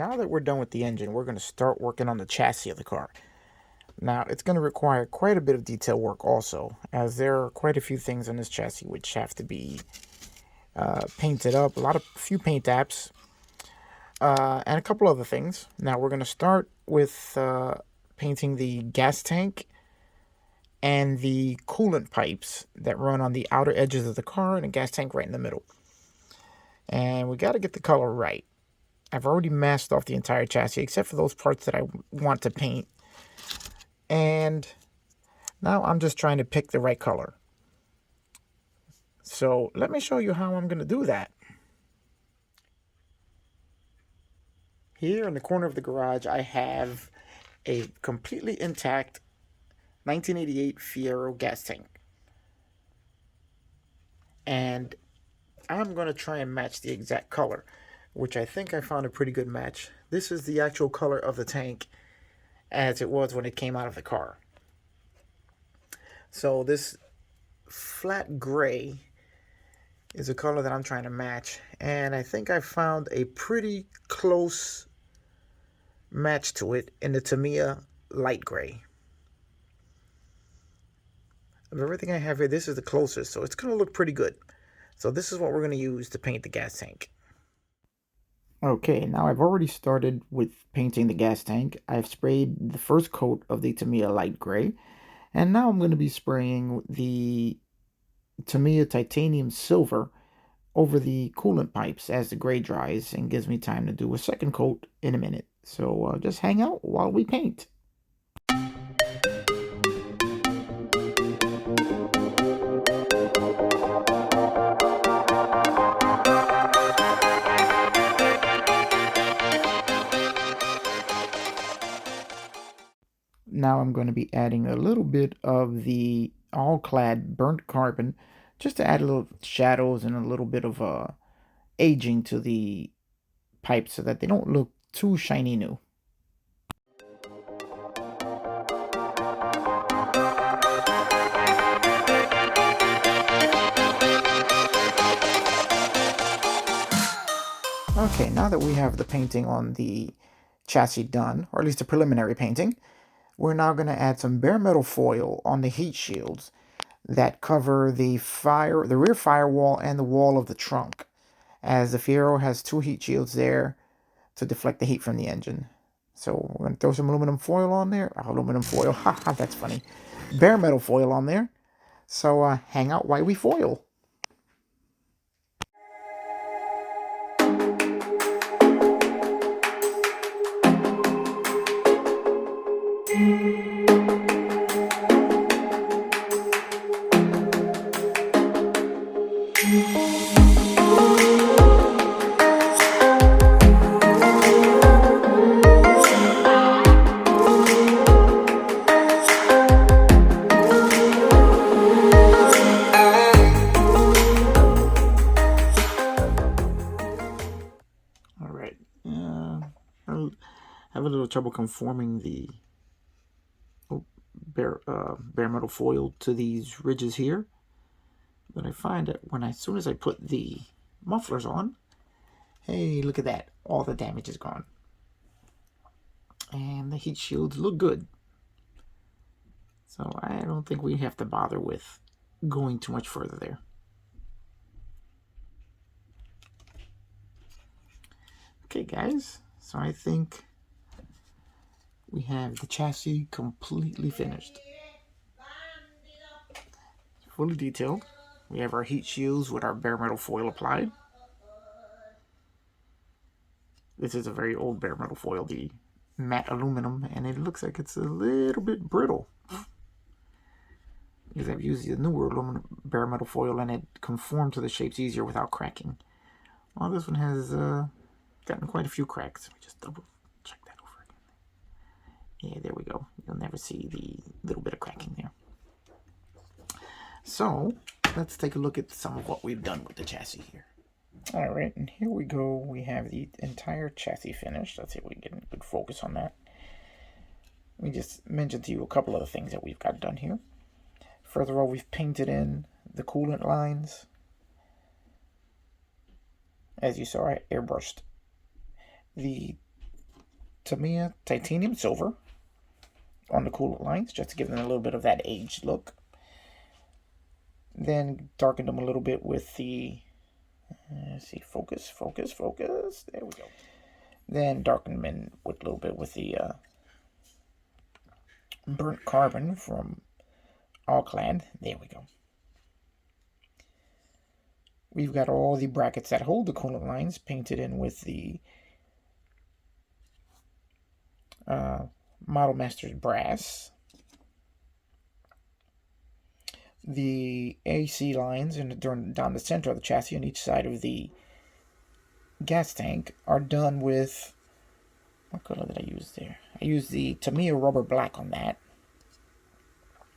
now that we're done with the engine, we're going to start working on the chassis of the car. Now, it's going to require quite a bit of detail work also, as there are quite a few things on this chassis which have to be painted up. A few paint apps, and a couple other things. Now, we're going to start with painting the gas tank and the coolant pipes that run on the outer edges of the car, and a gas tank right in the middle. And we got to get the color right. I've already masked off the entire chassis except for those parts that I want to paint. And now I'm just trying to pick the right color. So let me show you how I'm going to do that. Here in the corner of the garage, I have a completely intact 1988 Fiero gas tank. And I'm going to try and match the exact color, which I think I found a pretty good match. This is the actual color of the tank as it was when it came out of the car. So this flat gray is a color that I'm trying to match, and I think I found a pretty close match to it in the Tamiya light gray. Of everything I have here, this is the closest, so it's going to look pretty good. So this is what we're going to use to paint the gas tank. Okay, now I've already started with painting the gas tank. I've sprayed the first coat of the Tamiya light gray, and now I'm going to be spraying the Tamiya titanium silver over the coolant pipes as the gray dries and gives me time to do a second coat in a minute. So just hang out while we paint. Now I'm going to be adding a little bit of the all-clad burnt carbon just to add a little shadows and a little bit of aging to the pipes so that they don't look too shiny new. Okay, now that we have the painting on the chassis done, or at least the preliminary painting, we're now going to add some bare metal foil on the heat shields that cover the rear firewall and the wall of the trunk, as the Fiero has two heat shields there to deflect the heat from the engine. So we're going to throw some aluminum foil on there. Aluminum foil, haha, that's funny. Bare metal foil on there. So hang out while we foil. I have a little trouble conforming the bare metal foil to these ridges here, but I find that as soon as I put the mufflers on, hey, look at that, all the damage is gone, and the heat shields look good. So I don't think we have to bother with going too much further there. Okay, guys, so I think we have the chassis completely finished. Fully detailed. We have our heat shields with our bare metal foil applied. This is a very old bare metal foil, the matte aluminum, and it looks like it's a little bit brittle. Because I've used the newer aluminum bare metal foil and it conformed to the shapes easier without cracking. Well, this one has gotten quite a few cracks. Let me just double check that over again. Yeah, there we go. You'll never see the little bit of cracking there. So let's take a look at some of what we've done with the chassis here. All right, and here we go. We have the entire chassis finished. Let's see if we can get a good focus on that. We just mentioned to you a couple of the things that we've got done here. Further on, we've painted in the coolant lines. As you saw, I airbrushed the Tamiya titanium silver on the coolant lines, just to give them a little bit of that aged look. Then darken them a little bit with the, let's see, focus. There we go. Then darken them in with a little bit with the burnt carbon from Alclad. There we go. We've got all the brackets that hold the coolant lines painted in with the Model Masters brass. The AC lines down the center of the chassis on each side of the gas tank are done with, what color did I use there? I used the Tamiya rubber black on that,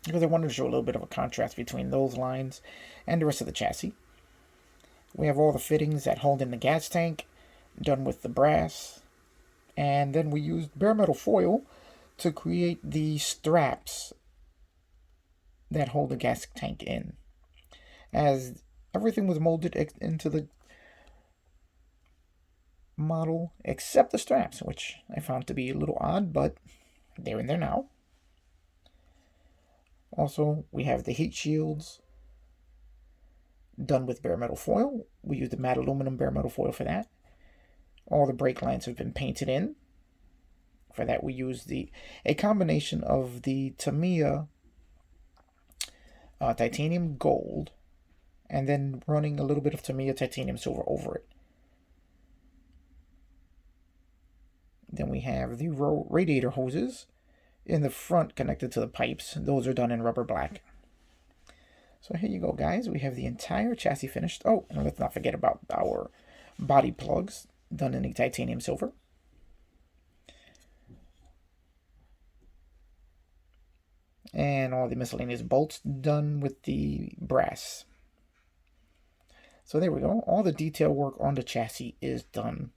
because I wanted to show a little bit of a contrast between those lines and the rest of the chassis. We have all the fittings that hold in the gas tank done with the brass, and then we used bare metal foil to create the straps that hold the gas tank in, as everything was molded into the model except the straps, which I found to be a little odd, but they're in there now. Also, we have the heat shields done with bare metal foil. We used the matte aluminum bare metal foil for that. All the brake lines have been painted in. For that, we used a combination of the Tamiya titanium gold, and then running a little bit of Tamiya titanium silver over it. Then we have the radiator hoses in the front connected to the pipes. Those are done in rubber black. So here you go, guys. We have the entire chassis finished. Oh, and let's not forget about our body plugs done in the titanium silver. And all the miscellaneous bolts done with the brass. So there we go. All the detail work on the chassis is done.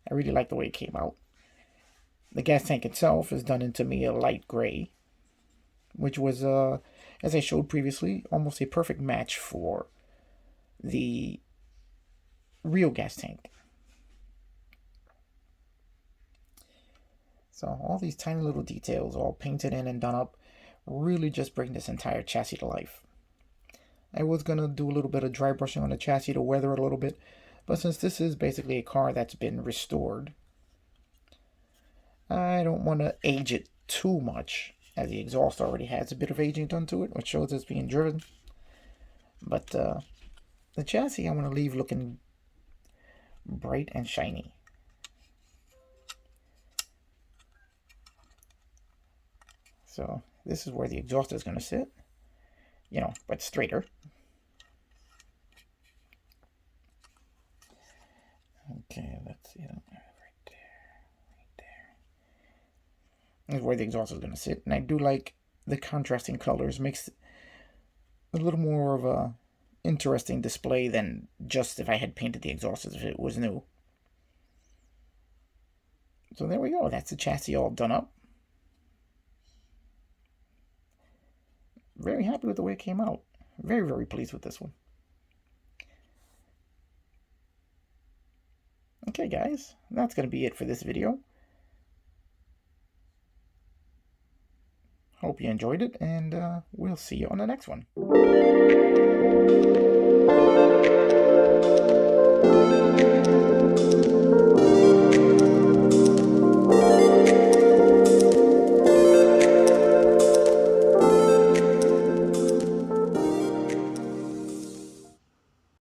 I really like the way it came out. The gas tank itself is done into me a light gray, which was, as I showed previously, almost a perfect match for the real gas tank. So all these tiny little details all painted in and done up really just bring this entire chassis to life. I was going to do a little bit of dry brushing on the chassis to weather it a little bit, but since this is basically a car that's been restored, I don't want to age it too much, as the exhaust already has a bit of aging done to it, which shows it's being driven. But the chassis I want to leave looking bright and shiny. So this is where the exhaust is going to sit, you know, but straighter. Okay, let's see, right there. This is where the exhaust is going to sit, and I do like the contrasting colors. Makes a little more of a interesting display than just if I had painted the exhaust as if it was new. So there we go. That's the chassis all done up. Very happy with the way it came out. Very, very pleased with this one. Okay, guys, that's going to be it for this video. Hope you enjoyed it, and we'll see you on the next one.